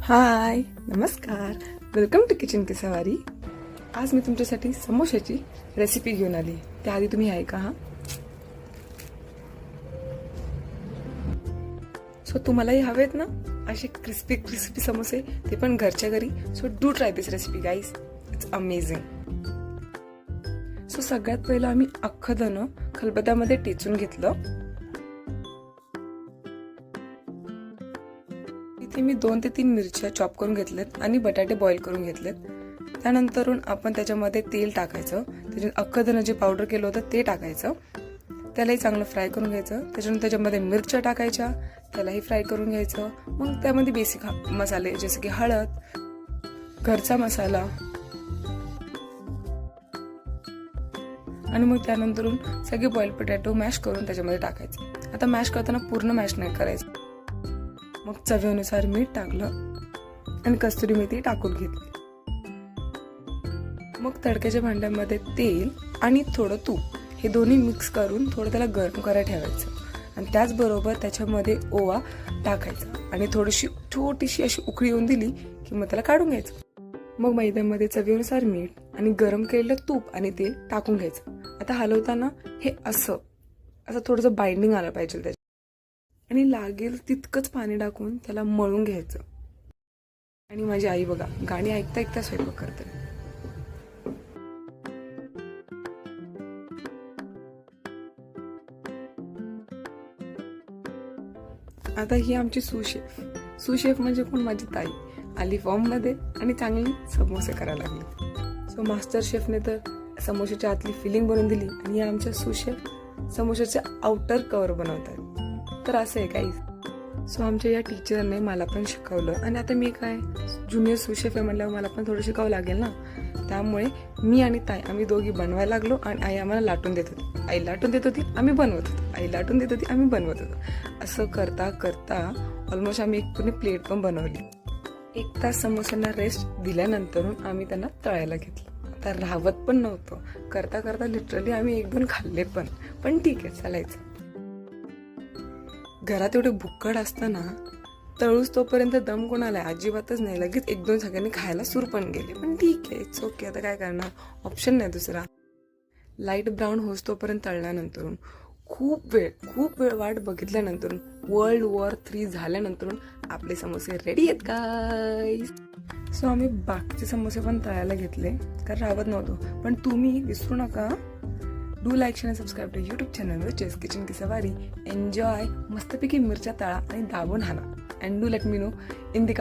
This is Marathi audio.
हाय, नमस्कार. वेलकम टू किचन की सवारी. आज मी तुमच्यासाठी समोशाची रेसिपी घेऊन आली. त्याआधी तुम्ही ऐका हा. सो तुम्हालाही हवेत ना असे क्रिस्पी क्रिस्पी समोसे, ते पण घरच्या घरी. So do try this recipe guys, it's amazing. So सगळ्यात पहिलं आम्ही अख्खं धन खलबत्त्यामध्ये टेचून घेतलं. इथे मी 2 ते 3 मिरच्या चॉप करून घेतल्यात आणि बटाटे बॉईल करून घेतलेत. त्यानंतरून आपण त्याच्यामध्ये तेल टाकायचं. त्याच्यात अख्खं धन जे पावडर केलं होतं ते टाकायचं. त्यालाही चांगलं फ्राय करून घ्यायचं. त्याच्यानंतर त्याच्यामध्ये मिरच्या टाकायच्या, त्यालाही फ्राय करून घ्यायचं. मग त्यामध्ये बेसिक मसाले जसे की हळद, घरचा मसाला आणि मग त्यानंतरून सगळे बॉईल पोटॅटो मॅश करून त्याच्यामध्ये टाकायचे. आता मॅश करताना पूर्ण मॅश नाही करायचं. मग चवीनुसार मीठ टाकलं आणि कस्तुरी मेथी टाकून घेतली. मग तडक्याच्या भांड्यामध्ये तेल आणि थोडं तूप हे दोन्ही मिक्स करून थोडं त्याला गरम करायला ठेवायचं. आणि त्याचबरोबर त्याच्यामध्ये ओवा टाकायचा आणि थोडीशी छोटीशी अशी उकळी येऊन दिली की मग त्याला काढून घ्यायचं. मग मैद्यामध्ये चवीनुसार मीठ आणि गरम केलेलं तूप आणि तेल टाकून घ्यायचं. आता हलवताना हे असं थोडंसं बाइंडिंग आलं पाहिजे त्याच्यात आणि लागेल तितकंच पाणी टाकून त्याला मळून घ्यायचं. आणि माझी आई बघा गाणी ऐकता ऐकता स्वयंपाक करते. आता ही आमची सुशेफ म्हणजे कोण? माझी ताई आली फॉर्म मध्ये आणि चांगली समोसे करायला लागले. सो मास्टर शेफने तर समोशाच्या आतली फिलिंग बनवून दिली आणि आमच्या सुशेफ समोशाच्या आउटर कव्हर बनवतात. तर असं आहे काही. सो आमच्या या टीचरने मला पण शिकवलं आणि आता मी काय ज्युनियर सुशेफ आहे म्हटल्यावर मला पण थोडं शिकावं लागेल ना. त्यामुळे मी आणि ताई आम्ही दोघी बनवायला लागलो आणि आई आम्हाला लाटून देत होती. आई लाटून देत होती, आम्ही बनवत होतो. आई लाटून देत होती, आम्ही बनवत होतो. असं करता करता ऑलमोस्ट आम्ही एक पूर्ण प्लेट पण बनवली. 1 तास समोस्यांना रेस्ट दिल्यानंतर आम्ही त्यांना तळायला घेतलं. आता राहवत पण नव्हतं. करता करता लिटरली आम्ही 1-2 खाल्ले पण ठीक आहे, चालायचं. घरात एवढे भुक्कड असताना तळूस तोपर्यंत दम कोणाला अजिबातच नाही. लगेच 1-2 सगळ्यांनी खायला सूर पण गेले. पण ठीक आहे, इट्स ओके. आता काय करणार, ऑप्शन नाही दुसरा. लाईट ब्राऊन होस तोपर्यंत तळल्यानंतर खूप वेळ वाट बघितल्यानंतर वर्ल्ड वॉर 3 झाल्यानंतर आपले समोसे रेडी आहेत गाईस. सो आम्ही बाकीचे समोसे पण तळायला घेतले कारण राहत नव्हतो. पण तुम्ही विसरू नका, do like share subscribe to YouTube channel which kitchen की सवारी. एन्जॉय. मस्तपैकी मिरच्या तळा आणि दाबून हाना. And do let me know in the